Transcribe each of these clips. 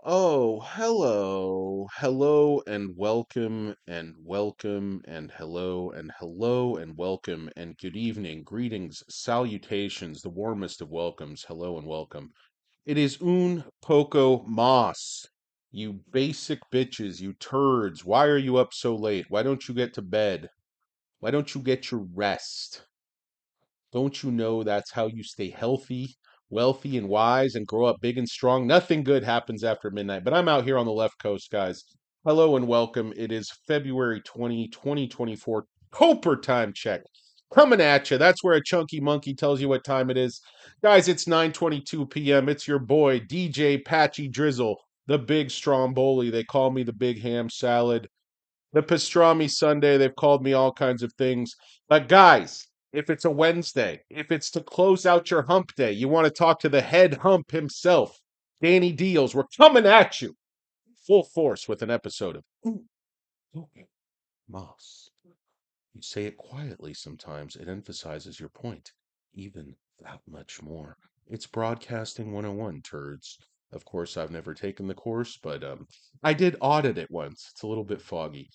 Oh, hello. Hello and welcome and welcome and hello and hello and welcome and good evening. Greetings, salutations, the warmest of welcomes. Hello and welcome. It is un poco mas. You basic bitches, you turds. Why are you up so late? Why don't you get to bed? Why don't you get your rest? Don't you know that's how you stay healthy, wealthy, and wise and grow up big and strong? Nothing good happens after midnight. But I'm out here on the left coast, guys. Hello and welcome. It is February 2024. Coper time check. Coming at you. That's where a chunky monkey tells you what time it is. Guys, it's 9:22 p.m. It's your boy, DJ Patchy Drizzle, the big Stromboli. They call me the big ham salad, the pastrami Sunday. They've called me all kinds of things. But guys, if it's a Wednesday, if it's to close out your hump day, you want to talk to the head hump himself, Danny Deals, we're coming at you full force with an episode of Ooh, okay, Moss. You say it quietly sometimes. It emphasizes your point even that much more. It's Broadcasting 101, turds. Of course, I've never taken the course, but I did audit it once. It's a little bit foggy.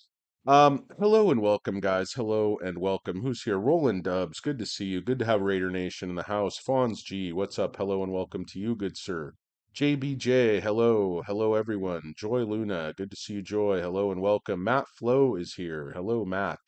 Hello and welcome, guys. Hello and welcome. Who's here? Roland Dubs. Good to see you. Good to have Raider Nation in the house. Fawns G. What's up? Hello and welcome to you, good sir. JBJ. Hello. Hello, everyone. Joy Luna. Good to see you, Joy. Hello and welcome. Matt Flo is here. Hello, Matt.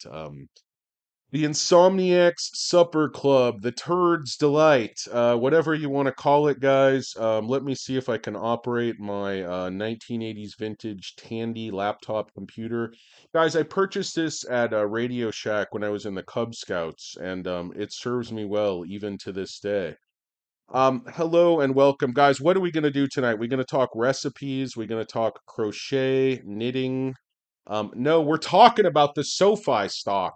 The Insomniacs Supper Club, the Turds Delight, whatever you want to call it, guys. Let me see if I can operate my 1980s vintage Tandy laptop computer. Guys, I purchased this at Radio Shack when I was in the Cub Scouts, and it serves me well even to this day. Hello and welcome, guys. What are we going to do tonight? We're going to talk recipes. We're going to talk crochet, knitting. No, we're talking about the SOFI stock.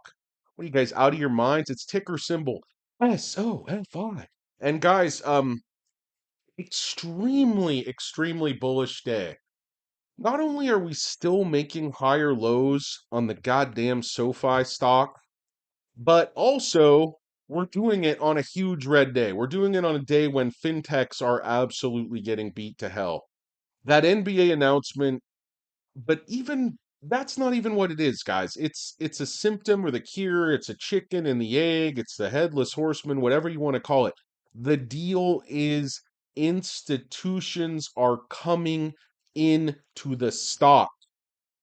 What are you guys out of your minds? It's ticker symbol SOFI. And guys, extremely bullish day. Not only are we still making higher lows on the goddamn SoFi stock, but also we're doing it on a huge red day. We're doing it on a day when fintechs are absolutely getting beat to hell. That NBA announcement, but even that's not even what it is, guys. It's a symptom or the cure, it's a chicken and the egg, it's the headless horseman, whatever you want to call it. The deal is institutions are coming into the stock.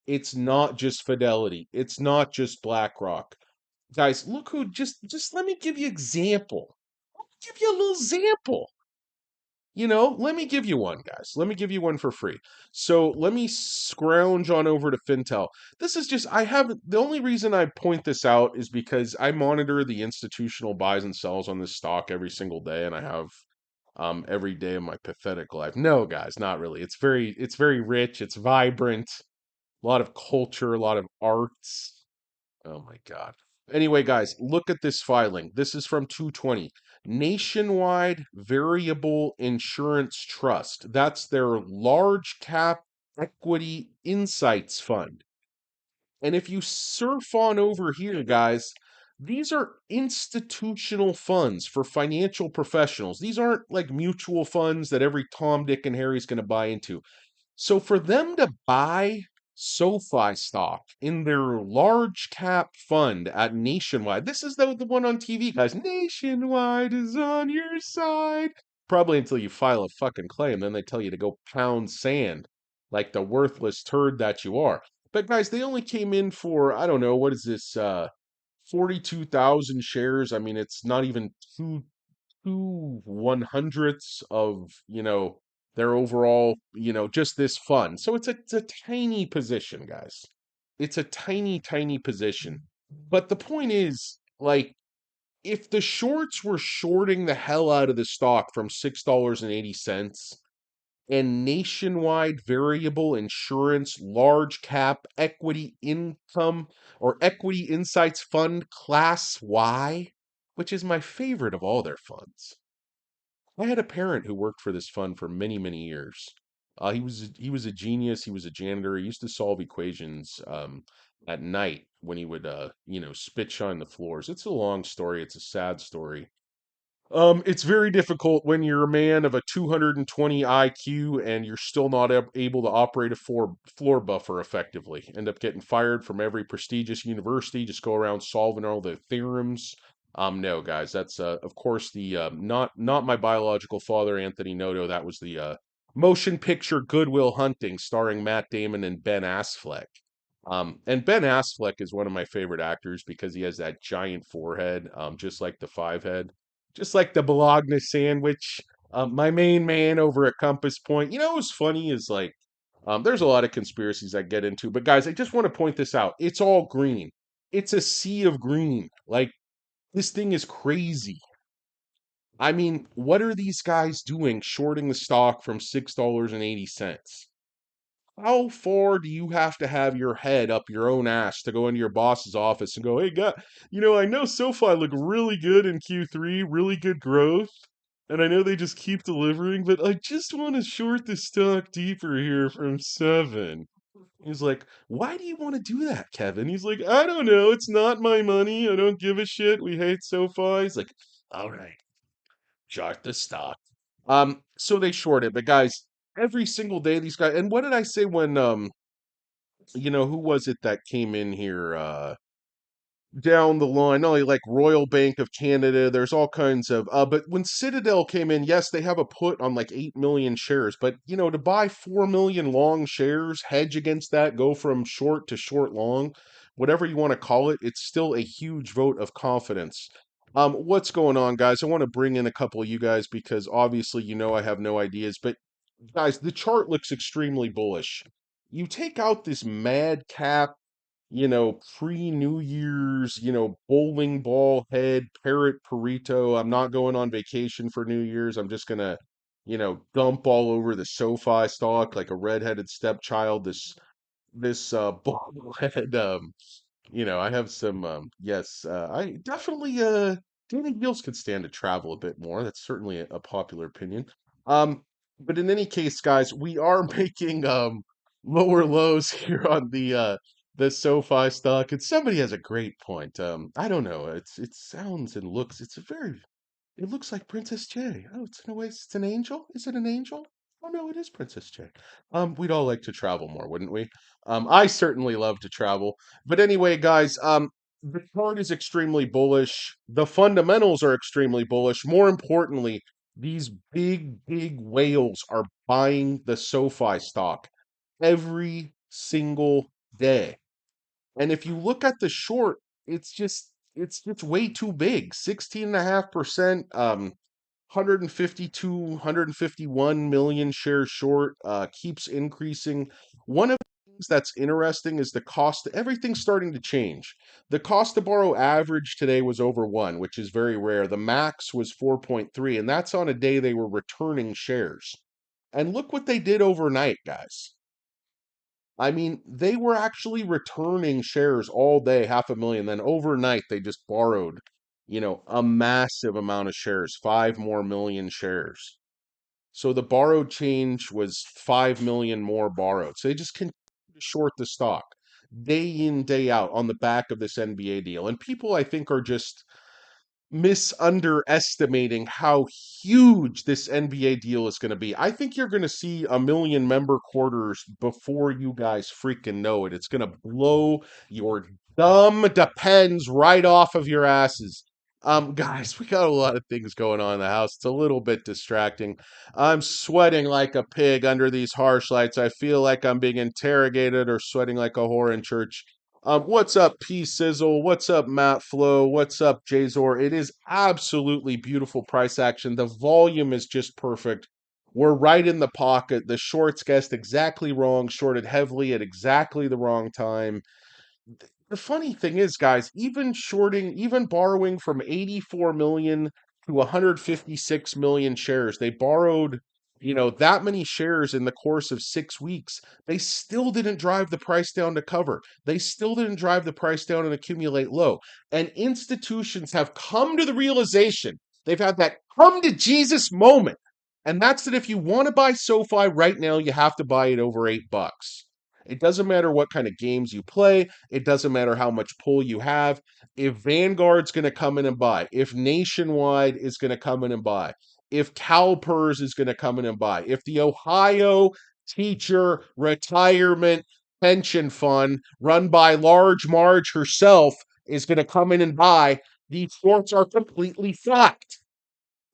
It's not just Fidelity. It's not just BlackRock. Guys, look who just let me give you example. Give you a little example. Let me give you one, guys. Let me give you one for free. So let me scrounge on over to Fintel. This is just, I have, the only reason I point this out is because I monitor the institutional buys and sells on this stock every single day, and I have every day of my pathetic life. No, guys, not really. It's very rich, it's vibrant, a lot of culture, a lot of arts. Oh my God. Anyway, guys, look at this filing. This is from 220. Nationwide Variable Insurance Trust. That's their large cap equity insights fund. And if you surf on over here, guys, these are institutional funds for financial professionals. These aren't like mutual funds that every Tom, Dick, and Harry is going to buy into. So for them to buy SoFi stock in their large cap fund at Nationwide, this is the one on TV, guys. Nationwide is on your side. Probably until you file a fucking claim, then they tell you to go pound sand like the worthless turd that you are. But guys, they only came in for, I don't know, what is this, 42,000 shares. I mean, it's not even two one hundredths of their overall just this fund. So it's a tiny position, guys. It's a tiny position. But the point is, like, if the shorts were shorting the hell out of the stock from $6.80 and Nationwide Variable Insurance Large Cap Equity Income or Equity Insights Fund Class Y, which is my favorite of all their funds. I had a parent who worked for this fund for many years. He was a genius. He was a janitor. He used to solve equations at night when he would spit shine the floors. It's a long story. It's a sad story. It's very difficult when you're a man of a 220 IQ and you're still not able to operate a floor buffer effectively. End up getting fired from every prestigious university. Just go around solving all the theorems. No, guys, that's of course the not my biological father, Anthony Noto. That was the motion picture Goodwill Hunting, starring Matt Damon and Ben Affleck. And Ben Affleck is one of my favorite actors because he has that giant forehead, just like the five head, just like the Bologna sandwich. My main man over at Compass Point. You know what's funny is like, there's a lot of conspiracies I get into, but guys, I just want to point this out. It's all green. It's a sea of green. Like this thing is crazy. I mean, what are these guys doing shorting the stock from $6.80? How far do you have to have your head up your own ass to go into your boss's office and go, hey, God, I know SoFi looked really good in Q3, really good growth, and I know they just keep delivering, but I just want to short the stock deeper here from 7. He's like, why do you want to do that, Kevin? He's like, I don't know. It's not my money. I don't give a shit. We hate SoFi. He's like, all right, short the stock. So they short it, but guys, every single day these guys, and what did I say when who was it that came in here down the line? Not only like Royal Bank of Canada, there's all kinds of but when Citadel came in, yes, they have a put on like 8 million shares, but to buy 4 million long shares, hedge against that, go from short to short long, whatever you want to call it, it's still a huge vote of confidence. What's going on, guys? I want to bring in a couple of you guys because obviously I have no ideas, but guys, the chart looks extremely bullish. You take out this madcap, pre-New Year's, bowling ball head, parrot burrito. I'm not going on vacation for New Year's. I'm just gonna, dump all over the SoFi stock like a redheaded stepchild. This bald head I have some yes, I definitely Danny Gills could stand to travel a bit more. That's certainly a popular opinion. Um, but in any case, guys, we are making lower lows here on the SoFi stock. And somebody has a great point. I don't know. It sounds and looks it looks like Princess J. Oh, it's in a way, it's an angel. Is it an angel? Oh no, it is Princess J. We'd all like to travel more, wouldn't we? I certainly love to travel. But anyway, guys, the chart is extremely bullish. The fundamentals are extremely bullish. More importantly, these big whales are buying the SoFi stock every single day. And if you look at the short, it's just way too big. 16.5%, 152, 151 million shares short, keeps increasing. One of the things that's interesting is the cost. Everything's starting to change. The cost to borrow average today was over 1, which is very rare. The max was 4.3, and that's on a day they were returning shares. And look what they did overnight, guys. I mean, they were actually returning shares all day, 500,000. Then overnight, they just borrowed, a massive amount of shares, 5 more million shares. So the borrowed change was 5 million more borrowed. So they just continue to short the stock day in, day out on the back of this NBA deal. And people, I think, are just misunderestimating how huge this NBA deal is going to be. I think you're going to see a million member quarters before you guys freaking know it. It's going to blow your dumb depends right off of your asses. Guys, we got a lot of things going on in the house. It's a little bit distracting. I'm sweating like a pig under these harsh lights. I feel like I'm being interrogated or sweating like a whore in church. What's up, P Sizzle? What's up, Matt Flo? What's up, Jazor? It is absolutely beautiful price action. The volume is just perfect. We're right in the pocket. The shorts guessed exactly wrong, shorted heavily at exactly the wrong time. The funny thing is, guys, even borrowing from 84 million to 156 million shares, they borrowed, that many shares in the course of 6 weeks. They still didn't drive the price down to cover. They still didn't drive the price down and accumulate low. And institutions have come to the realization, they've had that come to Jesus moment. And that's that if you want to buy SoFi right now, you have to buy it over $8. It doesn't matter what kind of games you play. It doesn't matter how much pull you have. If Vanguard's going to come in and buy, if Nationwide is going to come in and buy, if CalPERS is going to come in and buy, if the Ohio Teacher Retirement Pension Fund, run by Large Marge herself, is going to come in and buy, these shorts are completely fucked.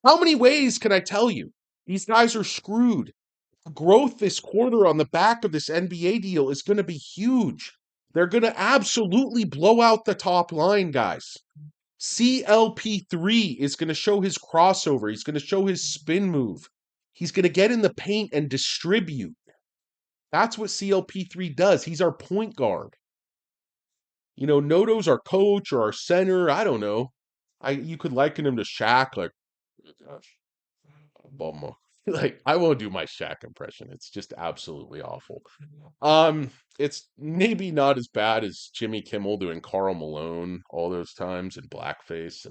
How many ways can I tell you? These guys are screwed. Growth this quarter on the back of this NBA deal is going to be huge. They're going to absolutely blow out the top line, guys. CLP3 is going to show his crossover. He's going to show his spin move. He's going to get in the paint and distribute. That's what CLP3 does. He's our point guard. You know, Noto's our coach or our center. I don't know. You could liken him to Shaq, like, bummer. Like, I won't do my Shaq impression. It's just absolutely awful. It's maybe not as bad as Jimmy Kimmel doing Karl Malone all those times in blackface.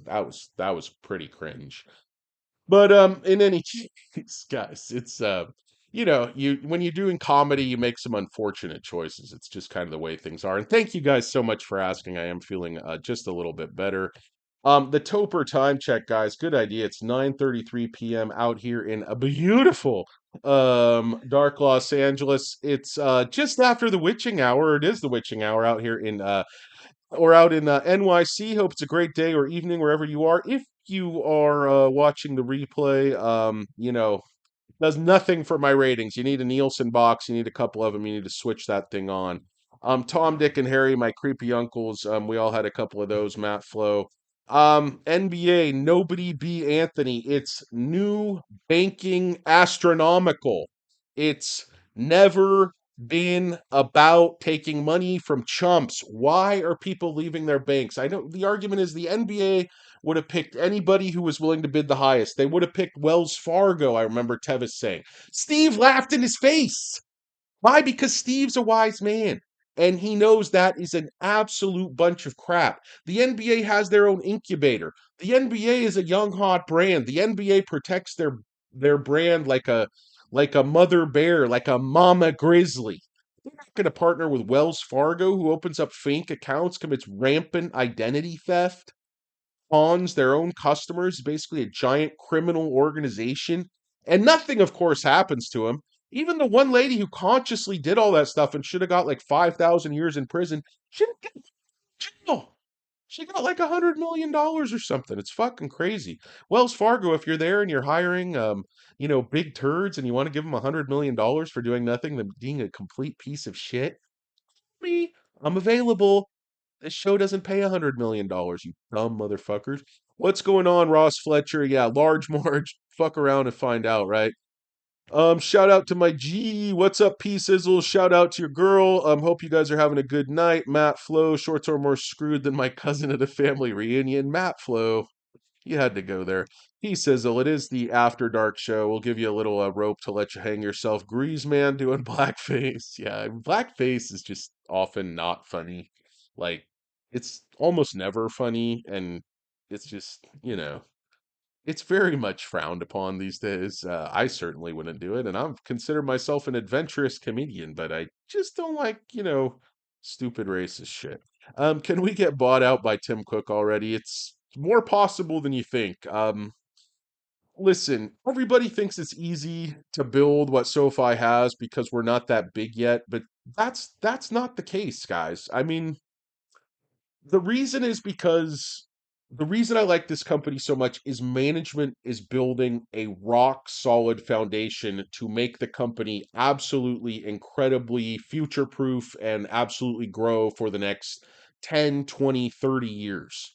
That was pretty cringe. But in any case, guys, it's you when you're doing comedy, you make some unfortunate choices. It's just kind of the way things are. And thank you guys so much for asking. I am feeling just a little bit better. The Topper time check, guys. Good idea. It's 9:33 p.m. out here in a beautiful dark Los Angeles. It's just after the witching hour. It is the witching hour out here in NYC. Hope it's a great day or evening wherever you are. If you are watching the replay, does nothing for my ratings. You need a Nielsen box. You need a couple of them. You need to switch that thing on. Tom, Dick, and Harry, my creepy uncles. We all had a couple of those. Matt Flo. NBA, nobody be Anthony. It's new banking astronomical. It's never been about taking money from chumps. Why are people leaving their banks? I know the argument is the NBA would have picked anybody who was willing to bid the highest. They would have picked Wells Fargo, I remember Tevis saying. Steve laughed in his face. Why? Because Steve's a wise man. And he knows that is an absolute bunch of crap. The NBA has their own incubator. The NBA is a young hot brand. The NBA protects their brand like a mother bear, like a mama grizzly. They're not going to partner with Wells Fargo, who opens up fake accounts, commits rampant identity theft, pawns their own customers, basically a giant criminal organization. And nothing, of course, happens to him. Even the one lady who consciously did all that stuff and should have got like 5,000 years in prison, she didn't get jail. She got like $100 million or something. It's fucking crazy. Wells Fargo, if you're there and you're hiring, big turds and you want to give them $100 million for doing nothing than being a complete piece of shit, me, I'm available. This show doesn't pay $100 million, you dumb motherfuckers. What's going on, Ross Fletcher? Yeah, Large Marge. Fuck around and find out, right? Shout out to my G. What's up, P Sizzle? Shout out to your girl. Hope you guys are having a good night. Matt Flo, shorts are more screwed than my cousin at a family reunion. Matt Flo, you had to go there. He Sizzle, it is the After Dark show. We'll give you a little rope to let you hang yourself. Grease man doing blackface. Yeah, blackface is just often not funny. Like, it's almost never funny, and it's just, it's very much frowned upon these days. I certainly wouldn't do it, and I consider myself an adventurous comedian, but I just don't like, stupid racist shit. Can we get bought out by Tim Cook already? It's more possible than you think. Listen, everybody thinks it's easy to build what SoFi has because we're not that big yet, but that's not the case, guys. I mean, the reason is because the reason I like this company so much is management is building a rock solid foundation to make the company absolutely incredibly future proof and absolutely grow for the next 10, 20, 30 years.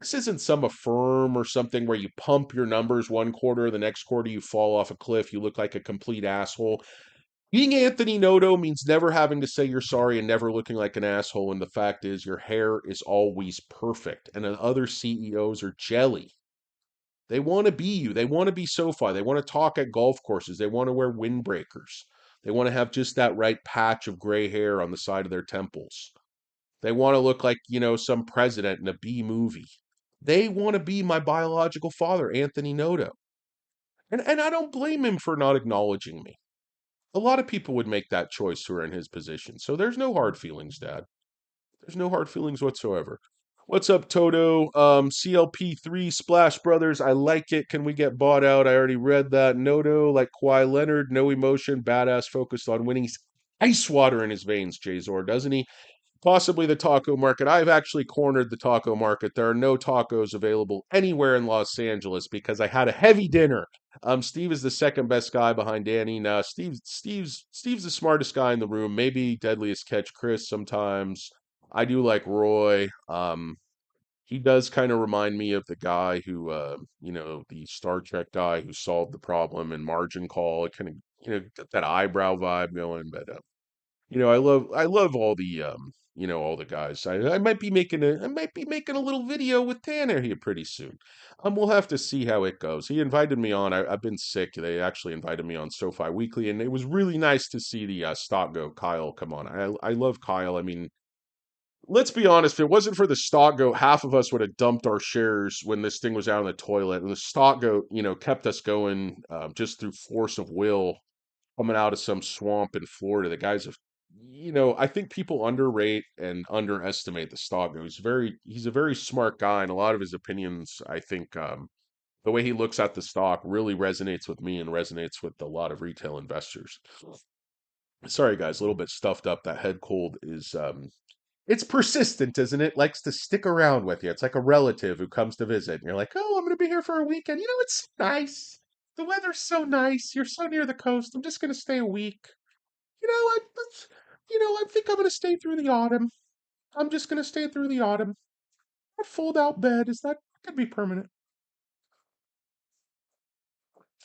This isn't some firm or something where you pump your numbers one quarter, the next quarter you fall off a cliff, you look like a complete asshole. Being Anthony Noto means never having to say you're sorry and never looking like an asshole. And the fact is, your hair is always perfect. And other CEOs are jelly. They want to be you. They want to be SoFi. They want to talk at golf courses. They want to wear windbreakers. They want to have just that right patch of gray hair on the side of their temples. They want to look like, some president in a B movie. They want to be my biological father, Anthony Noto. And I don't blame him for not acknowledging me. A lot of people would make that choice who are in his position. So there's no hard feelings, Dad. There's no hard feelings whatsoever. What's up, Toto? CLP3 Splash Brothers. I like it. Can we get bought out? I already read that. Noto, like Kawhi Leonard, no emotion, badass, focused on winning. He's ice water in his veins, Jazor, doesn't he? Possibly the taco market. I've actually cornered the taco market. There are no tacos available anywhere in Los Angeles because I had a heavy dinner. Steve is the second best guy behind Danny. Now, Steve's the smartest guy in the room. Maybe deadliest catch Chris sometimes. I do like Roy. He does kind of remind me of the guy who, the Star Trek guy who solved the problem in Margin Call. It kind of, got that eyebrow vibe going. But I love all the all the guys. I might be making a little video with Tanner here pretty soon. We'll have to see how it goes. He invited me on. I've been sick. They actually invited me on SoFi Weekly, and it was really nice to see the stock go Kyle come on. I love Kyle. I mean, let's be honest, if it wasn't for the stock goat, half of us would have dumped our shares when this thing was out in the toilet. And the stock goat, kept us going just through force of will coming out of some swamp in Florida. The guy's I think people underrate and underestimate the stock goat. He's a very smart guy, and a lot of his opinions, I think, the way he looks at the stock really resonates with me and resonates with a lot of retail investors. Sorry, guys, a little bit stuffed up. That head cold is it's persistent, isn't it? Likes to stick around with you. It's like a relative who comes to visit, and you're like, "Oh, I'm going to be here for a weekend. It's nice. The weather's so nice. You're so near the coast. I'm just going to stay a week. I think I'm going to stay through the autumn. I'm just going to stay through the autumn. A fold-out bed that could be permanent."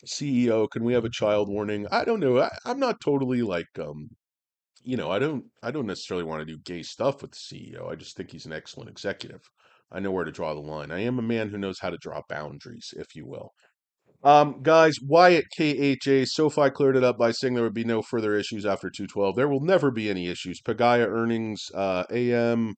CEO, can we have a child warning? I don't know. I'm not totally like I don't necessarily want to do gay stuff with the CEO. I just think he's an excellent executive. I know where to draw the line. I am a man who knows how to draw boundaries, if you will. Guys, Wyatt KHA, SoFi cleared it up by saying there would be no further issues after 212. There will never be any issues. Pagaya earnings, AM.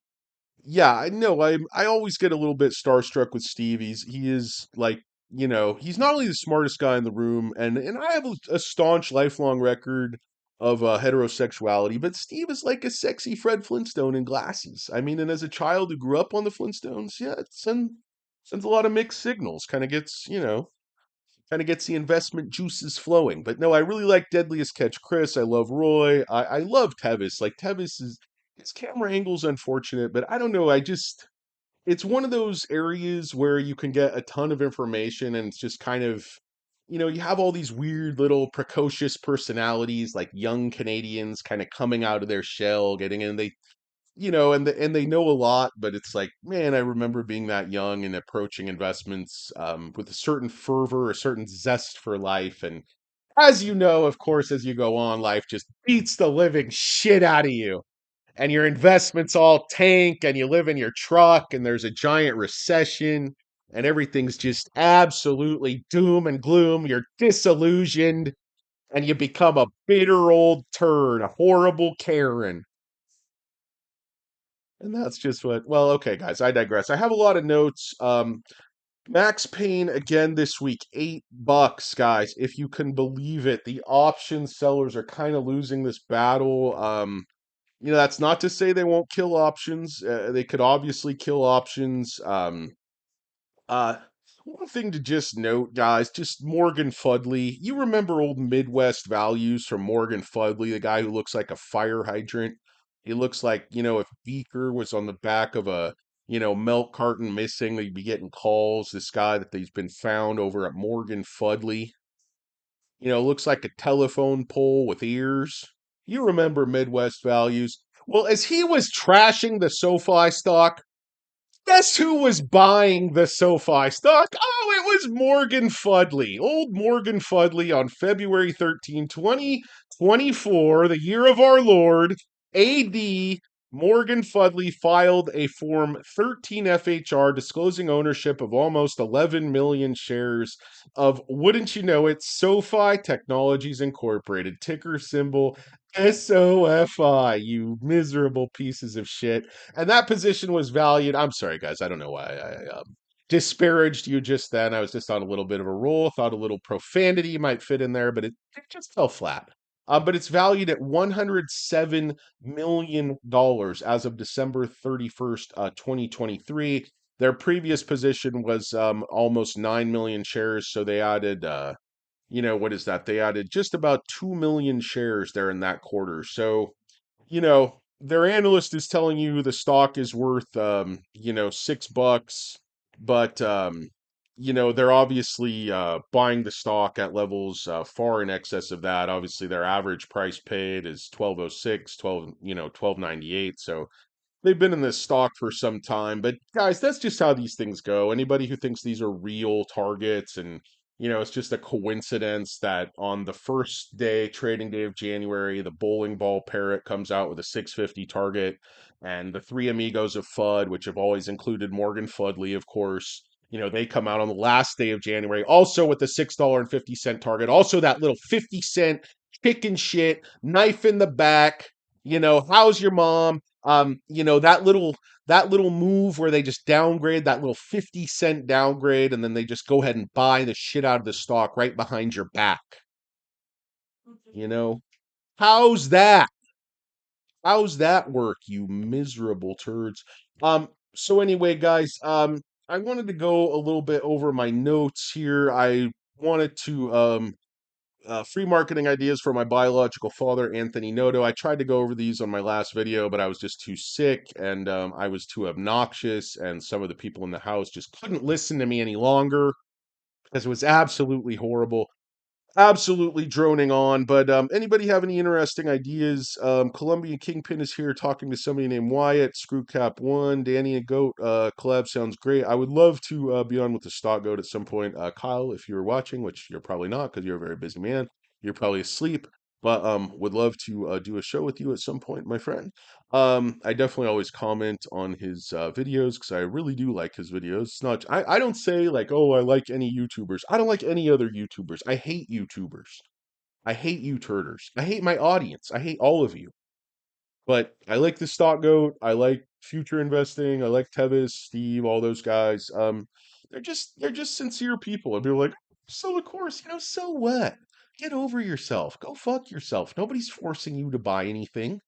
Yeah, I know. I always get a little bit starstruck with Steve. He is like, he's not only the smartest guy in the room, and I have a staunch lifelong record of heterosexuality, but Steve is like a sexy Fred Flintstone in glasses. I mean, and as a child who grew up on the Flintstones, yeah, sends a lot of mixed signals. Kind of gets the investment juices flowing. But no, I really like Deadliest Catch Chris. I love Roy. I love Tevis. Like Tevis is his camera angle's unfortunate, but I don't know. It's one of those areas where you can get a ton of information and it's just kind of you have all these weird little precocious personalities like young Canadians kind of coming out of their shell, getting in. And they know a lot, but it's like, man, I remember being that young and approaching investments with a certain fervor, a certain zest for life. And as you know, of course, as you go on, life just beats the living shit out of you. And your investments all tank, and you live in your truck, and there's a giant recession, and everything's just absolutely doom and gloom. You're disillusioned, and you become a bitter old turd, a horrible Karen. And that's just well, okay, guys, I digress. I have a lot of notes. Max Payne again this week, $8, guys. If you can believe it, the option sellers are kind of losing this battle. That's not to say they won't kill options. They could obviously kill options. Uh, One thing to just note, guys, just Morgan Fudley. You remember old Midwest values from Morgan Fudley, the guy who looks like a fire hydrant? He looks like, if Beaker was on the back of a, milk carton missing, they'd be getting calls. This guy that he's been found over at Morgan Fudley. Looks like a telephone pole with ears. You remember Midwest values. Well, as he was trashing the SoFi stock, guess who was buying the SoFi stock? Oh, it was Morgan Fudley. Old Morgan Fudley on February 13, 2024, the year of our Lord, AD. Morgan Fudley filed a Form 13 FHR disclosing ownership of almost 11 million shares of, wouldn't you know it, SoFi Technologies Incorporated, ticker symbol SOFI, you miserable pieces of shit. And that position was valued. I'm sorry, guys. I don't know why I disparaged you just then. I was just on a little bit of a roll. Thought a little profanity might fit in there, but it just fell flat. but it's valued at $107 million as of December 31st, 2023. Their previous position was almost 9 million shares, so they added, what is that? They added just about 2 million shares there in that quarter. So, their analyst is telling you the stock is worth, $6, but, they're obviously buying the stock at levels far in excess of that. Obviously, their average price paid is 1206, 1298. So they've been in this stock for some time, but guys, that's just how these things go. Anybody who thinks these are real targets and it's just a coincidence that on the first day, trading day of January, the bowling ball parrot comes out with a 650 target, and the three amigos of FUD, which have always included Morgan Fudley, of course, they come out on the last day of January, also with the $6.50 target, also that little 50-cent chicken shit, knife in the back, how's your mom? That little move where they just downgrade that little 50-cent downgrade and then they just go ahead and buy the shit out of the stock right behind your back. You know, how's that? How's that work, you miserable turds? So anyway, guys, I wanted to go a little bit over my notes here. I wanted to free marketing ideas for my biological father, Anthony Noto. I tried to go over these on my last video, but I was just too sick and I was too obnoxious, and some of the people in the house just couldn't listen to me any longer because it was absolutely horrible. Absolutely droning on, but anybody have any interesting ideas? Colombian Kingpin is here talking to somebody named Wyatt. Screwcap1, Danny and Goat collab sounds great. I would love to be on with the Stock Goat at some point. Kyle, if you're watching, which you're probably not because you're a very busy man, you're probably asleep. But would love to do a show with you at some point, my friend. I definitely always comment on his videos because I really do like his videos. It's not I don't say like, oh, I like any YouTubers. I don't like any other YouTubers. I hate YouTubers. I hate you turders. I hate my audience. I hate all of you. But I like the Stock Goat. I like Future Investing. I like Tevis, Steve, all those guys. They're just sincere people. And people are like, so of course, so what? Get over yourself. Go fuck yourself. Nobody's forcing you to buy anything.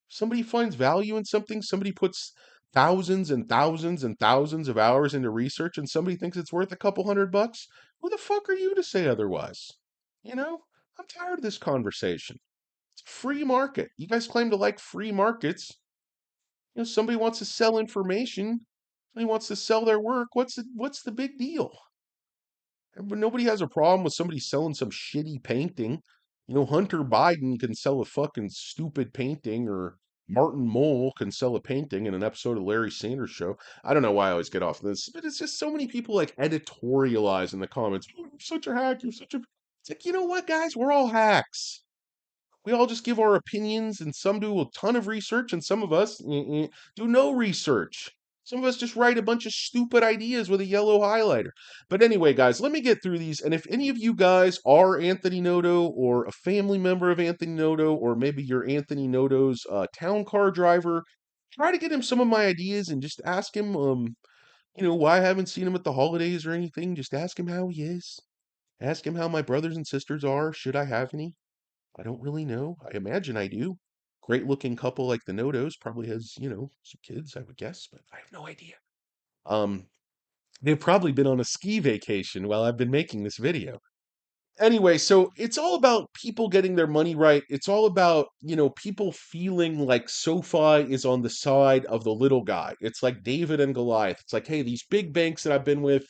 Somebody finds value in something, somebody puts thousands and thousands and thousands of hours into research, and somebody thinks it's worth a couple $100. Who the fuck are you to say otherwise? You know, I'm tired of this conversation. It's a free market. You guys claim to like free markets. Somebody wants to sell information, somebody wants to sell their work. What's the big deal? Nobody has a problem with somebody selling some shitty painting. Hunter Biden can sell a fucking stupid painting, or Martin Mull can sell a painting in an episode of Larry Sanders Show. I don't know why I always get off this, but it's just so many people like editorialize in the comments. "Oh, you're such a hack. You're such a. It's like, you know what, guys? We're all hacks. We all just give our opinions, and some do a ton of research, and some of us do no research. Some of us just write a bunch of stupid ideas with a yellow highlighter. But anyway, guys, let me get through these. And if any of you guys are Anthony Noto or a family member of Anthony Noto, or maybe you're Anthony Noto's town car driver, try to get him some of my ideas and just ask him, why I haven't seen him at the holidays or anything. Just ask him how he is. Ask him how my brothers and sisters are. Should I have any? I don't really know. I imagine I do. Great looking couple like the Notos probably has, some kids, I would guess, but I have no idea. Um, they've probably been on a ski vacation while I've been making this video. Anyway, so it's all about people getting their money right. It's all about, people feeling like SoFi is on the side of the little guy. It's like David and Goliath. It's like, hey, these big banks that I've been with,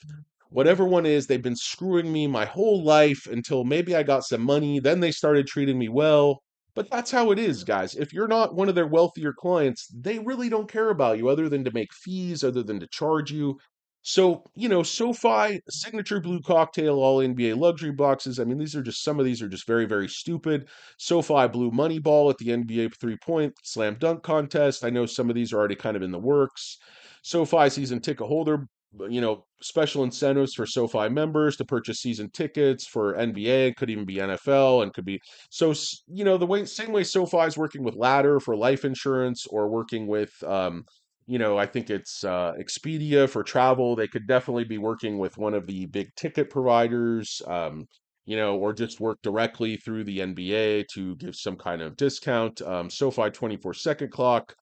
whatever one is, they've been screwing me my whole life until maybe I got some money. Then they started treating me well. But that's how it is, guys. If you're not one of their wealthier clients, they really don't care about you other than to make fees, other than to charge you. So, SoFi, Signature Blue Cocktail, all NBA luxury boxes. I mean, some of these are just very, very stupid. SoFi Blue Moneyball at the NBA 3-point slam dunk contest. I know some of these are already kind of in the works. SoFi season ticket holder, special incentives for SoFi members to purchase season tickets for NBA. It could even be NFL and could be. So, same way SoFi is working with Ladder for life insurance, or working with, I think it's Expedia for travel. They could definitely be working with one of the big ticket providers. or just work directly through the NBA to give some kind of discount. SoFi 24-second clock.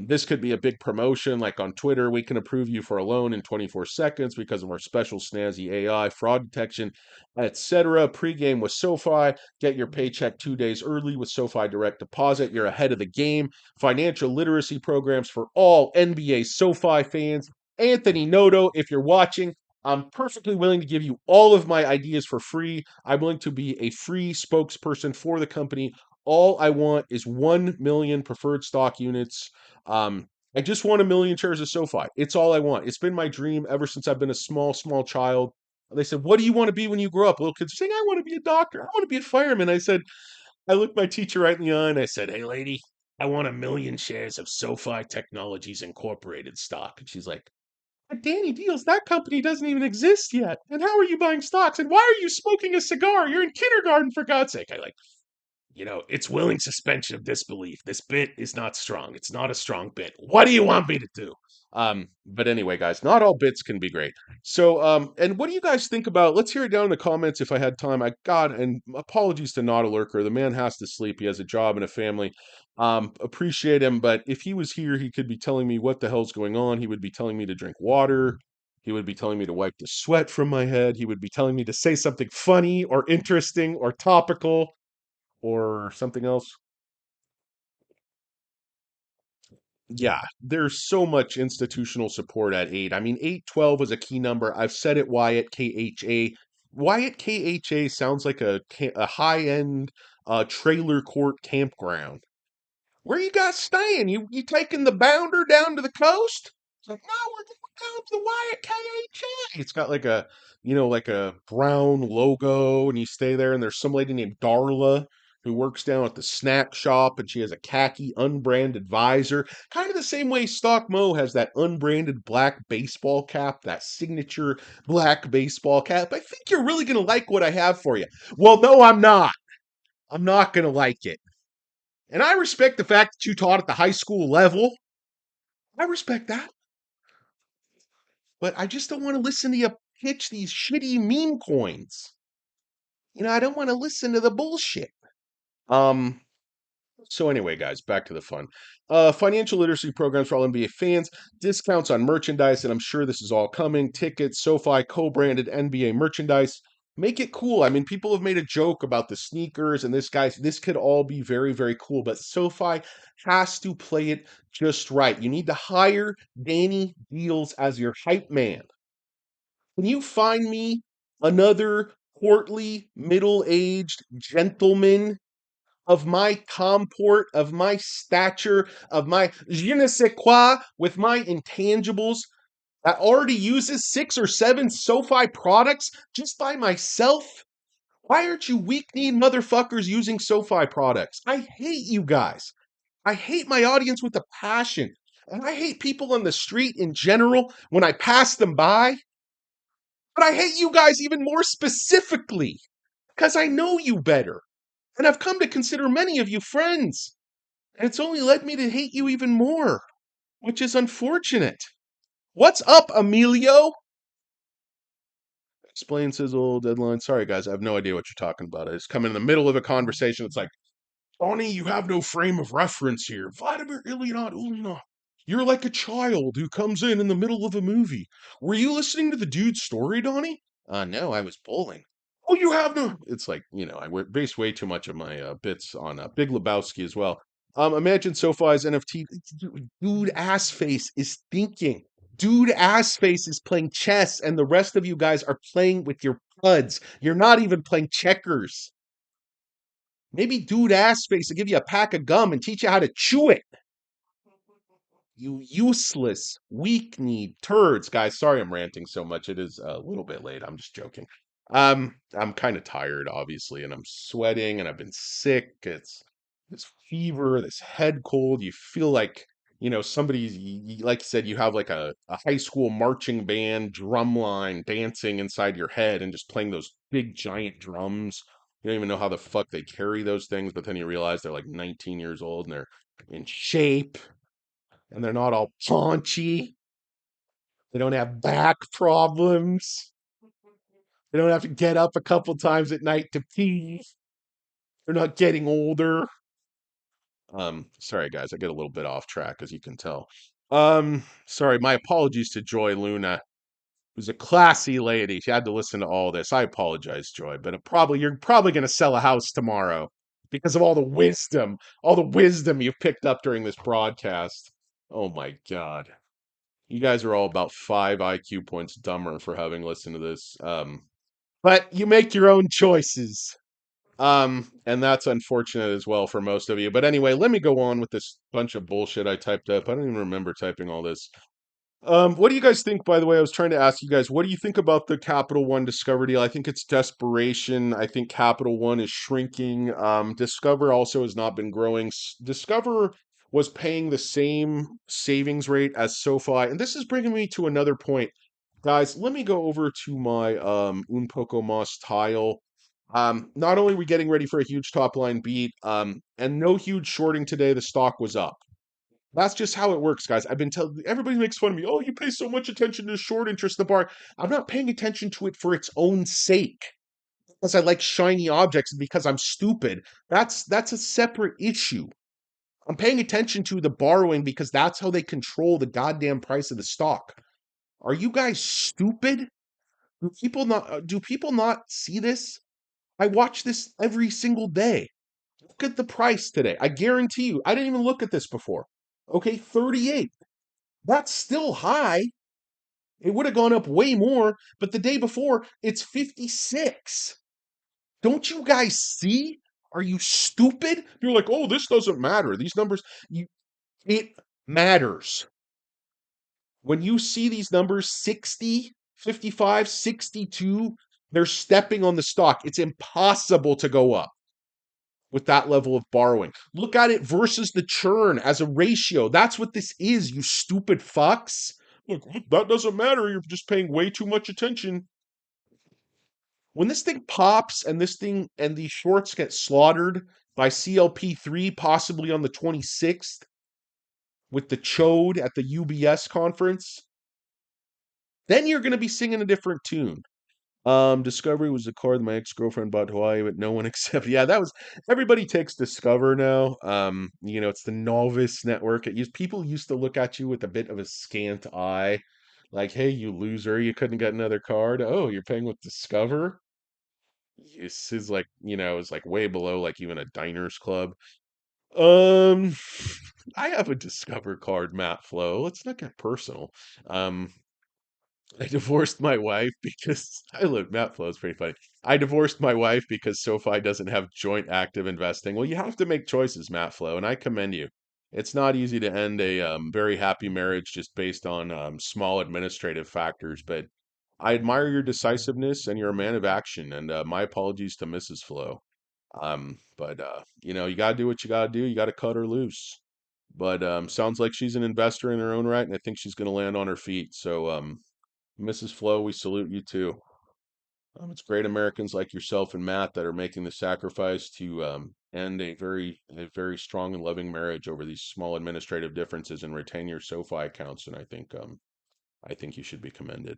This could be a big promotion, like on Twitter. We can approve you for a loan in 24 seconds because of our special snazzy AI, fraud detection, etc. Pre-game with SoFi. Get your paycheck 2 days early with SoFi Direct Deposit. You're ahead of the game. Financial literacy programs for all NBA SoFi fans. Anthony Noto, if you're watching, I'm perfectly willing to give you all of my ideas for free. I'm willing to be a free spokesperson for the company. All I want is 1 million preferred stock units. Um, I just want 1 million shares of SoFi. It's all I want. It's been my dream ever since I've been a small, small child. They said, "What do you want to be when you grow up?" Little kids are saying, "I want to be a doctor. I want to be a fireman." I looked my teacher right in the eye and I said, "Hey, lady, I want 1 million shares of SoFi Technologies Incorporated stock." And she's like, "But Danny Deals, that company doesn't even exist yet. And how are you buying stocks? And why are you smoking a cigar? You're in kindergarten, for God's sake." It's willing suspension of disbelief. This bit is not strong. It's not a strong bit. What do you want me to do? But anyway, guys, not all bits can be great. So, and what do you guys think about? Let's hear it down in the comments if I had time. And apologies to Not a Lurker. The man has to sleep. He has a job and a family. Appreciate him, but if he was here, he could be telling me what the hell's going on. He would be telling me to drink water. He would be telling me to wipe the sweat from my head. He would be telling me to say something funny or interesting or topical or something else. Yeah, there's so much institutional support at 8. I mean, 812 is a key number. I've said it, Wyatt KHA. Wyatt KHA sounds like a high-end trailer court campground. Where you guys staying? You taking the bounder down to the coast? It's like, no, we're going down to the Wyatt KHA. It's got like a brown logo, and you stay there, and there's some lady named Darla who works down at the snack shop, and she has a khaki unbranded visor. Kind of the same way Stock Mo has that unbranded black baseball cap, that signature black baseball cap. I think you're really gonna like what I have for you. Well, no, I'm not. I'm not gonna like it. And I respect the fact that you taught at the high school level. I respect that. But I just don't want to listen to you pitch these shitty meme coins. I don't want to listen to the bullshit. Um, So anyway, guys, back to the fun. Financial literacy programs for all NBA fans, discounts on merchandise, and I'm sure this is all coming. Tickets, SoFi co-branded NBA merchandise. Make it cool. I mean, people have made a joke about the sneakers and this, guys. This could all be very, very cool, but SoFi has to play it just right. You need to hire Danny Deals as your hype man. Can you find me another portly, middle-aged gentleman of my comport, of my stature, of my je ne sais quoi, with my intangibles that already uses 6 or 7 SoFi products just by myself? Why aren't you weak-kneed motherfuckers using SoFi products? I hate you guys. I hate my audience with a passion. And I hate people on the street in general when I pass them by. But I hate you guys even more specifically because I know you better. And I've come to consider many of you friends. And it's only led me to hate you even more, which is unfortunate. What's up, Emilio? Explain, sizzle, deadline. Sorry, guys, I have no idea what you're talking about. I just come in the middle of a conversation. It's like, Tony, you have no frame of reference here. Vladimir Ilyinov Ulyanov. You're like a child who comes in the middle of a movie. Were you listening to the dude's story, Donnie? No, I was bowling. Oh, you have no. It's like, base way too much of my bits on Big Lebowski as well. Imagine SoFi's NFT. Dude, ass face is thinking. Dude, ass face is playing chess, and the rest of you guys are playing with your puds. You're not even playing checkers. Maybe dude, ass face will give you a pack of gum and teach you how to chew it. You useless, weak-kneed turds, guys. Sorry I'm ranting so much. It is a little bit late. I'm just joking. I'm kind of tired, obviously, and I'm sweating, and I've been sick. It's this fever, this head cold. You feel like, somebody's, like you said, you have like a high school marching band drum line dancing inside your head and just playing those big giant drums. You don't even know how the fuck they carry those things, but then you realize they're like 19 years old and they're in shape and they're not all paunchy. They don't have back problems. They don't have to get up a couple times at night to pee. They're not getting older. Sorry guys, I get a little bit off track as you can tell. Sorry, my apologies to Joy Luna, who's a classy lady. She had to listen to all this. I apologize, Joy, but you're probably going to sell a house tomorrow because of all the wisdom you've picked up during this broadcast. Oh my God. You guys are all about 5 IQ points dumber for having listened to this. But you make your own choices. And that's unfortunate as well for most of you. But anyway, let me go on with this bunch of bullshit I typed up. I don't even remember typing all this. What do you guys think, by the way? I was trying to ask you guys, what do you think about the Capital One Discover deal? I think it's desperation. I think Capital One is shrinking. Discover also has not been growing. Discover was paying the same savings rate as SoFi. And this is bringing me to another point. Guys, let me go over to my Un Poco Mas tile. Not only are we getting ready for a huge top line beat, and no huge shorting today, the stock was up. That's just how it works, guys. I've been telling everybody makes fun of me. Oh, you pay so much attention to short interest in the bar. I'm not paying attention to it for its own sake. Because I like shiny objects and because I'm stupid. That's a separate issue. I'm paying attention to the borrowing because that's how they control the goddamn price of the stock. Are you guys stupid? Do people not see this? I watch this every single day. Look at the price today. I guarantee you, I didn't even look at this before. Okay, 38. That's still high. It would have gone up way more, but the day before, it's 56. Don't you guys see? Are you stupid? You're like, oh, this doesn't matter. These numbers, it matters. When you see these numbers 60, 55, 62, they're stepping on the stock. It's impossible to go up with that level of borrowing. Look at it versus the churn as a ratio. That's what this is, you stupid fucks. Look, that doesn't matter. You're just paying way too much attention. When this thing pops and this thing and these shorts get slaughtered by CLP3, possibly on the 26th, with the chode at the UBS conference, then you're going to be singing a different tune. Discovery was a card my ex-girlfriend bought Hawaii, but no one accepted. Yeah, that was everybody takes Discover now. It's the novice network. People used to look at you with a bit of a scant eye, like, hey, you loser, you couldn't get another card. Oh, you're paying with Discover? This is like, it's like way below like even a diners club. Um, I have a Discover card, Matt Flo. Let's not get personal. Um, I divorced my wife because Matt Flow is pretty funny. I divorced my wife because SoFi doesn't have joint active investing. Well, you have to make choices, Matt Flow, and I commend you. It's not easy to end a very happy marriage just based on small administrative factors, but I admire your decisiveness and you're a man of action. And my apologies to Mrs. Flo. But you got to do what you got to do. You got to cut her loose. But sounds like she's an investor in her own right, and I think she's going to land on her feet. So Mrs. Flo, we salute you too. It's great Americans like yourself and Matt that are making the sacrifice to end a very strong and loving marriage over these small administrative differences and retain your SoFi accounts. And I think you should be commended.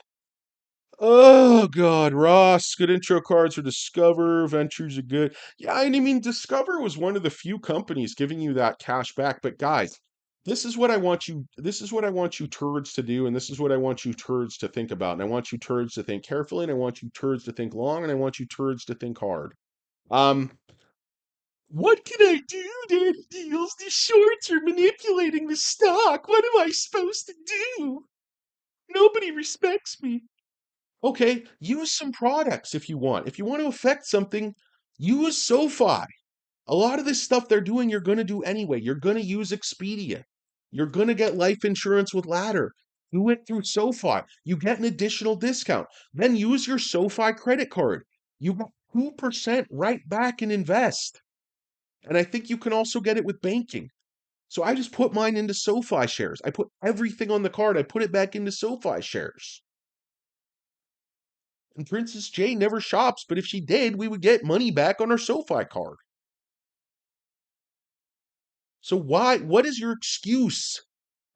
Oh God, Ross, good intro cards for Discover. Ventures are good. Yeah, I mean, Discover was one of the few companies giving you that cash back. But guys, this is what I want you turds to do, and this is what I want you turds to think about. And I want you turds to think carefully, and I want you turds to think long, and I want you turds to think hard. Um, what can I do, Daddy Deals? The shorts are manipulating the stock. What am I supposed to do? Nobody respects me. Okay, use some products if you want. If you want to affect something, use SoFi. A lot of this stuff they're doing, you're going to do anyway. You're going to use Expedia. You're going to get life insurance with Ladder. Do it through SoFi. You get an additional discount. Then use your SoFi credit card. You get 2% right back and invest. And I think you can also get it with banking. So I just put mine into SoFi shares. I put everything on the card. I put it back into SoFi shares. And Princess J never shops, but if she did, we would get money back on our SoFi card. So what is your excuse?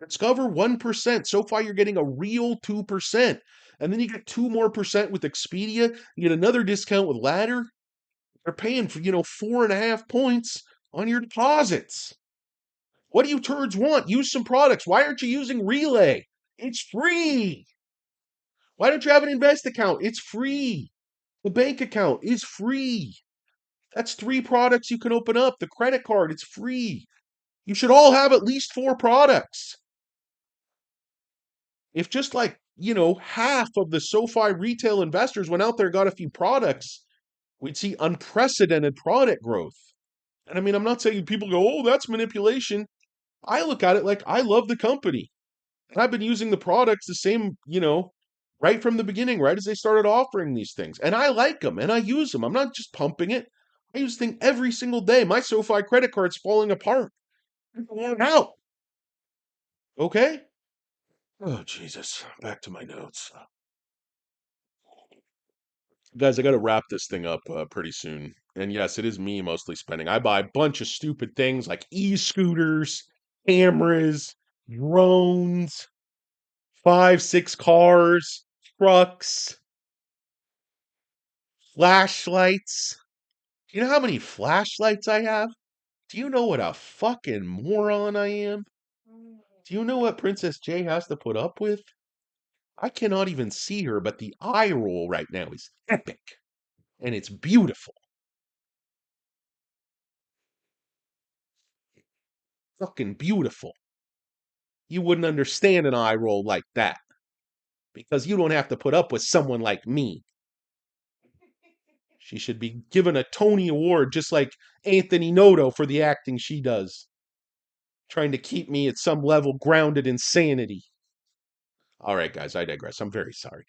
Discover 1%. So far, you're getting a real 2%. And then you get 2 more percent with Expedia. You get another discount with Ladder. They're paying for, 4.5 points on your deposits. What do you turds want? Use some products. Why aren't you using Relay? It's free. Why don't you have an invest account? It's free. The bank account is free. That's 3 products you can open up. The credit card, it's free. You should all have at least 4 products. If just like, half of the SoFi retail investors went out there and got a few products, we'd see unprecedented product growth. And I mean, I'm not saying people go, oh, that's manipulation. I look at it like I love the company. And I've been using the products the same, right from the beginning, right as they started offering these things. And I like them and I use them. I'm not just pumping it. I use the thing every single day. My SoFi credit card's falling apart. It's worn out. Okay? Oh, Jesus. Back to my notes. Guys, I got to wrap this thing up pretty soon. And yes, it is me mostly spending. I buy a bunch of stupid things like e-scooters, cameras, drones, 5, 6 cars, trucks, flashlights. Do you know how many flashlights I have? Do you know what a fucking moron I am? Do you know what Princess J has to put up with? I cannot even see her, but the eye roll right now is epic. And it's beautiful. Fucking beautiful. You wouldn't understand an eye roll like that because you don't have to put up with someone like me. She should be given a Tony Award just like Anthony Noto for the acting she does, trying to keep me at some level grounded in sanity. All right, guys, I digress. I'm very sorry.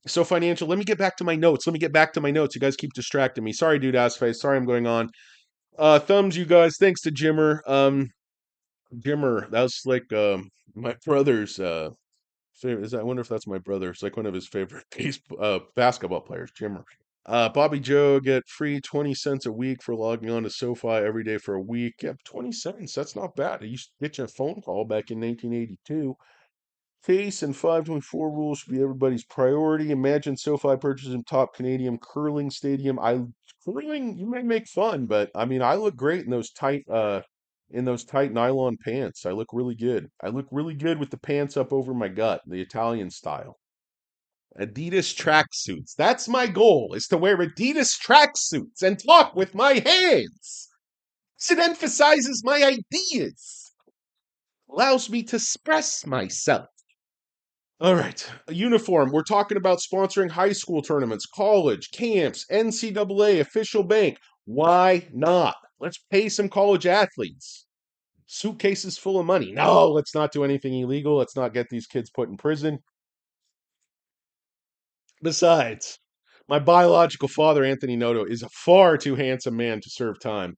So financial, let me get back to my notes. You guys keep distracting me. Sorry, dude, ass face. Sorry I'm going on. Thumbs, you guys. Thanks to Jimmer. Jimmer, that was like my brother's favorite. I wonder if that's my brother. It's like one of his favorite basketball players, Jimmer. Bobby Joe get free 20 cents a week for logging on to SoFi every day for a week. Yeah, 20 cents. That's not bad. I used to get you a phone call back in 1982. Pace and 524 rules should be everybody's priority. Imagine SoFi purchasing top Canadian curling stadium. Curling, you may make fun, but I mean I look great in those tight nylon pants. I look really good. I look really good with the pants up over my gut, the Italian style. Adidas tracksuits. That's my goal, is to wear Adidas tracksuits and talk with my hands. It emphasizes my ideas. Allows me to express myself. All right, a uniform. We're talking about sponsoring high school tournaments, college, camps, NCAA, official bank. Why not? Let's pay some college athletes. Suitcases full of money. No, let's not do anything illegal. Let's not get these kids put in prison. Besides, my biological father, Anthony Noto, is a far too handsome man to serve time.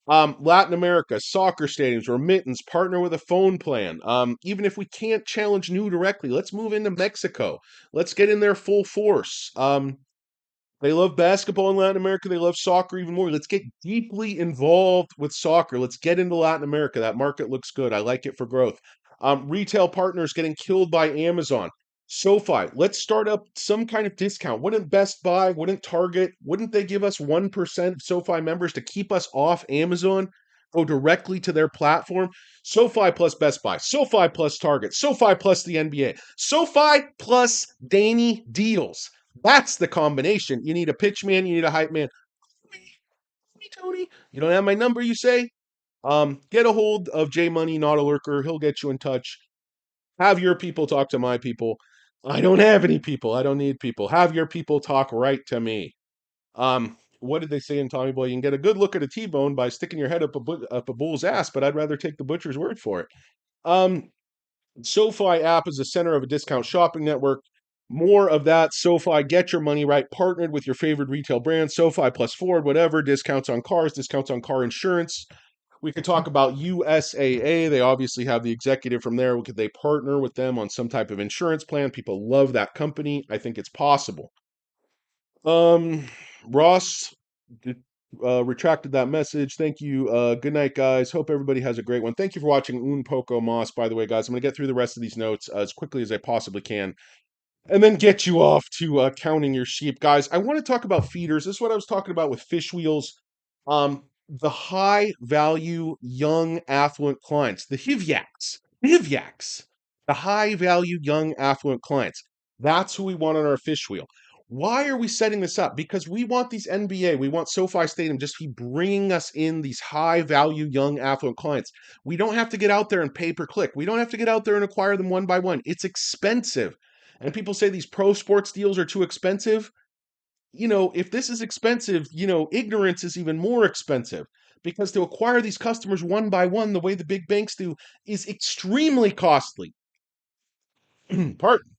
Latin America, soccer stadiums, remittance, partner with a phone plan. Even if we can't challenge new directly, let's move into Mexico. Let's get in there full force. They love basketball in Latin America. They love soccer even more. Let's get deeply involved with soccer. Let's get into Latin America. That market looks good. I like it for growth. Retail partners getting killed by Amazon. SoFi, let's start up some kind of discount. Wouldn't Best Buy, wouldn't Target, wouldn't they give us 1% SoFi members to keep us off Amazon? Go directly to their platform. SoFi plus Best Buy, SoFi plus Target, SoFi plus the NBA, SoFi plus Danny Deals. That's the combination. You need a pitch man, you need a hype man. Me, Tony. You don't have my number, you say? Get a hold of J Money, not a lurker. He'll get you in touch. Have your people talk to my people. I don't have any people. I don't need people. Have your people talk right to me. What did they say in Tommy Boy? You can get a good look at a T-bone by sticking your head up a bull's ass, but I'd rather take the butcher's word for it. SoFi app is the center of a discount shopping network. More of that. SoFi, get your money right. Partnered with your favorite retail brands. SoFi plus Ford, whatever. Discounts on cars, discounts on car insurance. We could talk about USAA. They obviously have the executive from there. Could they partner with them on some type of insurance plan? People love that company. I think it's possible. Ross, retracted that message. Thank you. Good night, guys. Hope everybody has a great one. Thank you for watching Un Poco Mas, by the way, guys. I'm going to get through the rest of these notes as quickly as I possibly can and then get you off to counting your sheep, guys. I want to talk about feeders. This is what I was talking about with fish wheels. The high value young affluent clients, the HVYACs, the high value young affluent clients. That's who we want on our fish wheel. Why are we setting this up? Because we want these NBA, we want SoFi Stadium just to be bringing us in these high value young affluent clients. We don't have to get out there and pay per click. We don't have to get out there and acquire them one by one. It's expensive. And people say these pro sports deals are too expensive. If this is expensive, ignorance is even more expensive because to acquire these customers one by one, the way the big banks do, is extremely costly. Pardon.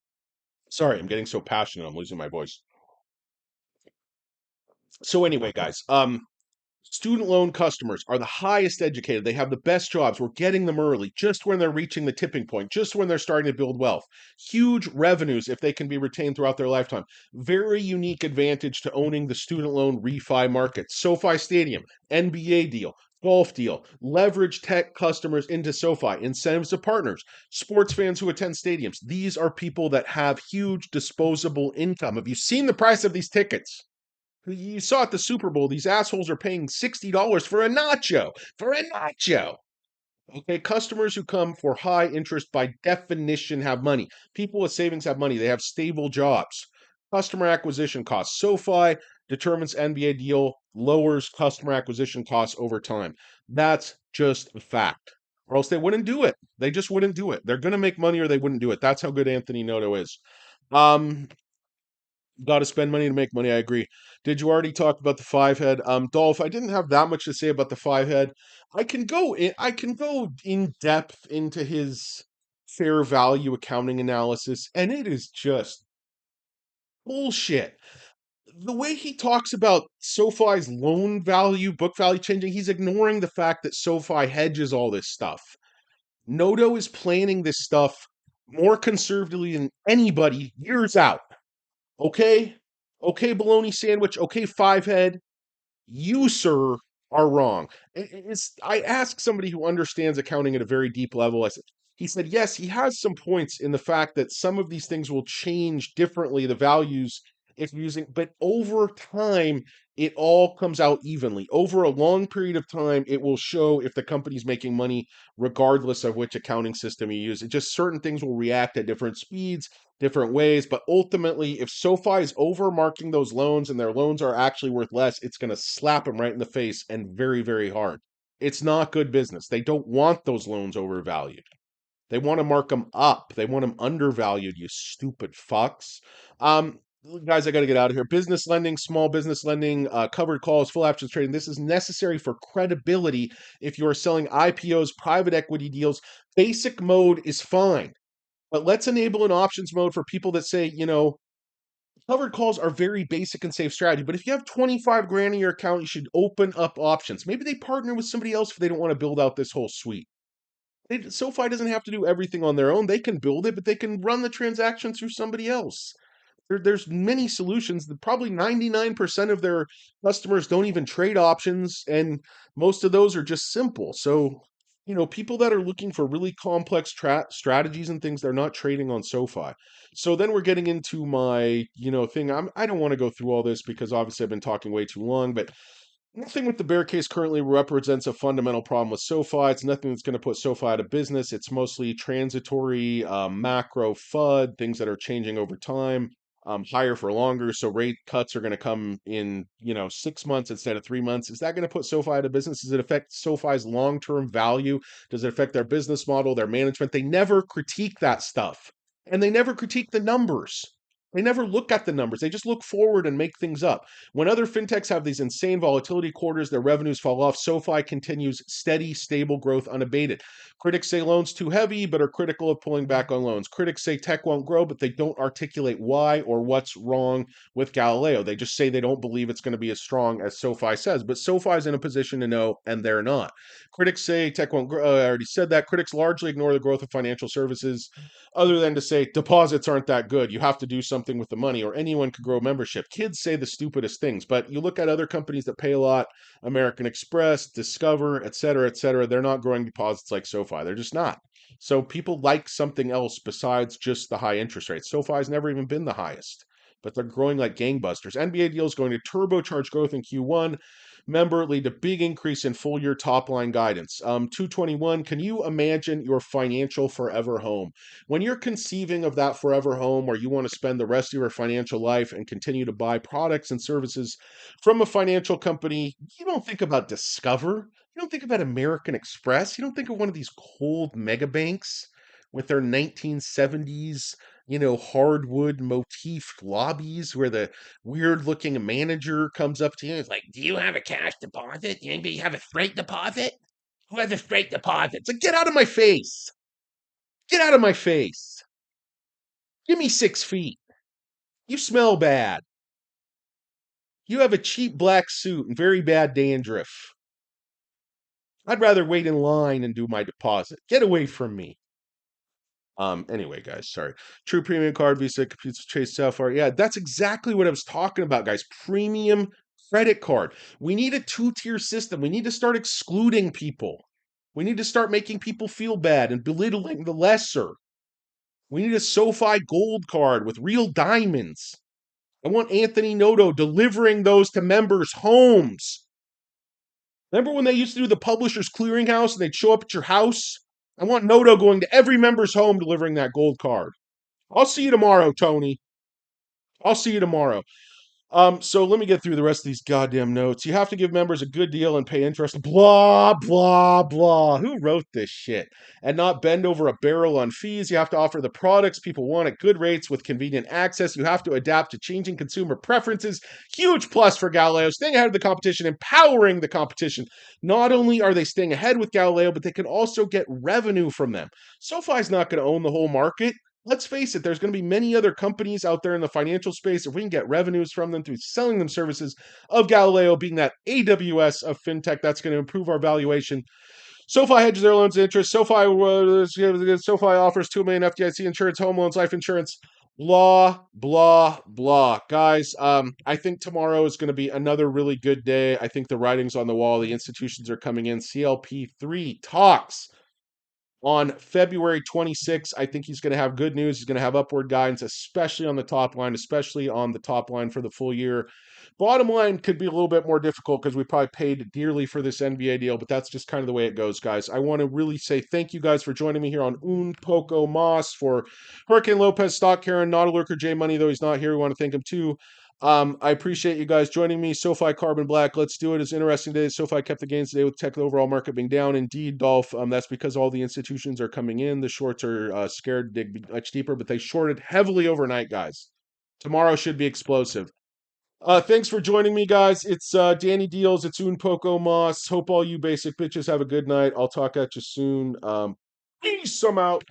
Sorry, I'm getting so passionate. I'm losing my voice. So anyway, guys, student loan customers are the highest educated. They have the best jobs. We're getting them early, just when they're reaching the tipping point, just when they're starting to build wealth. Huge revenues if they can be retained throughout their lifetime. Very unique advantage to owning the student loan refi market. SoFi Stadium, NBA deal, golf deal, leverage tech customers into SoFi, incentives to partners, sports fans who attend stadiums. These are people that have huge disposable income. Have you seen the price of these tickets? You saw at the Super Bowl, these assholes are paying $60 for a nacho. For a nacho. Okay, customers who come for high interest by definition have money. People with savings have money. They have stable jobs. Customer acquisition costs. SoFi determines NBA deal, lowers customer acquisition costs over time. That's just a fact. Or else they wouldn't do it. They just wouldn't do it. They're going to make money or they wouldn't do it. That's how good Anthony Noto is. Um, Got to spend money to make money. I agree. Did you already talk about the five head? Dolph, I didn't have that much to say about the five head. I can go in depth into his fair value accounting analysis, and it is just bullshit. The way he talks about SoFi's loan value, book value changing, he's ignoring the fact that SoFi hedges all this stuff. Noto is planning this stuff more conservatively than anybody years out. Okay? Okay, bologna sandwich. Okay, five head. You, sir, are wrong. I asked somebody who understands accounting at a very deep level. He said, yes, he has some points in the fact that some of these things will change differently, the values if you're using, but over time, it all comes out evenly. Over a long period of time, it will show if the company's making money, regardless of which accounting system you use. It just certain things will react at different speeds, different ways. But ultimately, if SoFi is over marking those loans and their loans are actually worth less, it's going to slap them right in the face and very, very hard. It's not good business. They don't want those loans overvalued. They want to mark them up. They want them undervalued, you stupid fucks. Um, Guys, I got to get out of here. Business lending, small business lending, covered calls, full options trading. This is necessary for credibility if you are selling IPOs, private equity deals. Basic mode is fine. But let's enable an options mode for people that say, covered calls are very basic and safe strategy. But if you have 25 grand in your account, you should open up options. Maybe they partner with somebody else if they don't want to build out this whole suite. SoFi doesn't have to do everything on their own. They can build it, but they can run the transaction through somebody else. There's many solutions. Probably 99% of their customers don't even trade options, and most of those are just simple. So, people that are looking for really complex strategies and things, they're not trading on SoFi. So then we're getting into my, thing. I don't want to go through all this because obviously I've been talking way too long, but nothing with the bear case currently represents a fundamental problem with SoFi. It's nothing that's going to put SoFi out of business. It's mostly transitory, macro FUD, things that are changing over time, higher for longer. So rate cuts are going to come in, 6 months instead of 3 months. Is that going to put SoFi out of business? Does it affect SoFi's long-term value? Does it affect their business model, their management? They never critique that stuff. And they never critique the numbers. They never look at the numbers. They just look forward and make things up. When other fintechs have these insane volatility quarters, their revenues fall off. SoFi continues steady, stable growth unabated. Critics say loans too heavy, but are critical of pulling back on loans. Critics say tech won't grow, but they don't articulate why or what's wrong with Galileo. They just say they don't believe it's going to be as strong as SoFi says. But SoFi's in a position to know, and they're not. Critics say tech won't grow. I already said that. Critics largely ignore the growth of financial services, other than to say deposits aren't that good. You have to do something something with the money, or anyone could grow membership. Kids say the stupidest things, but you look at other companies that pay a lot, American Express, Discover, et cetera, they're not growing deposits like SoFi. They're just not. So people like something else besides just the high interest rates. SoFi's never even been the highest, but they're growing like gangbusters. NBA deals going to turbocharge growth in Q1. Member lead to big increase in full year top line guidance. 221, can you imagine your financial forever home? When you're conceiving of that forever home where you want to spend the rest of your financial life and continue to buy products and services from a financial company, you don't think about Discover. You don't think about American Express. You don't think of one of these cold mega banks with their 1970s, hardwood motifed lobbies where the weird looking manager comes up to you and is like, "Do you have a cash deposit? Anybody have a straight deposit? Who has a straight deposit?" It's like, get out of my face. Get out of my face. Give me 6 feet. You smell bad. You have a cheap black suit and very bad dandruff. I'd rather wait in line and do my deposit. Get away from me. Anyway, guys, sorry. True Premium Card, Visa, Computer Chase, Sapphire. Yeah, that's exactly what I was talking about, guys. Premium credit card. We need a two-tier system. We need to start excluding people. We need to start making people feel bad and belittling the lesser. We need a SoFi Gold card with real diamonds. I want Anthony Noto delivering those to members' homes. Remember when they used to do the Publishers Clearinghouse and they'd show up at your house? I want Noto going to every member's home delivering that gold card. I'll see you tomorrow, Tony. I'll see you tomorrow. So let me get through the rest of these goddamn notes. You have to give members a good deal and pay interest. Blah, blah, blah. Who wrote this shit? And not bend over a barrel on fees. You have to offer the products people want at good rates with convenient access. You have to adapt to changing consumer preferences. Huge plus for Galileo. Staying ahead of the competition, empowering the competition. Not only are they staying ahead with Galileo, but they can also get revenue from them. SoFi's not going to own the whole market. Let's face it, there's going to be many other companies out there in the financial space. If we can get revenues from them through selling them services of Galileo being that AWS of fintech, that's going to improve our valuation. SoFi hedges their loans interest. SoFi offers $2 million FDIC insurance, home loans, life insurance. Blah, blah, blah. Guys, I think tomorrow is going to be another really good day. I think the writing's on the wall. The institutions are coming in. CLP3 talks on February 26th. I think he's going to have good news. He's going to have upward guidance, especially on the top line for the full year. Bottom line could be a little bit more difficult because we probably paid dearly for this NBA deal, but that's just kind of the way it goes, guys. I want to really say thank you guys for joining me here on Un Poco Mas. For Hurricane Lopez, Stock Karen, Not a Lurker, J Money, though he's not here. We want to thank him too. I appreciate you guys joining me. SoFi Carbon Black, let's do it. It's interesting today. SoFi kept the gains today with tech, the overall market being down. Indeed, Dolph, that's because all the institutions are coming in. The shorts are scared to dig much deeper, but they shorted heavily overnight, guys. Tomorrow should be explosive. Thanks for joining me, guys. It's Danny Deals. It's Un Poco Mas. Hope all you basic bitches have a good night. I'll talk at you soon. Peace. I'm out.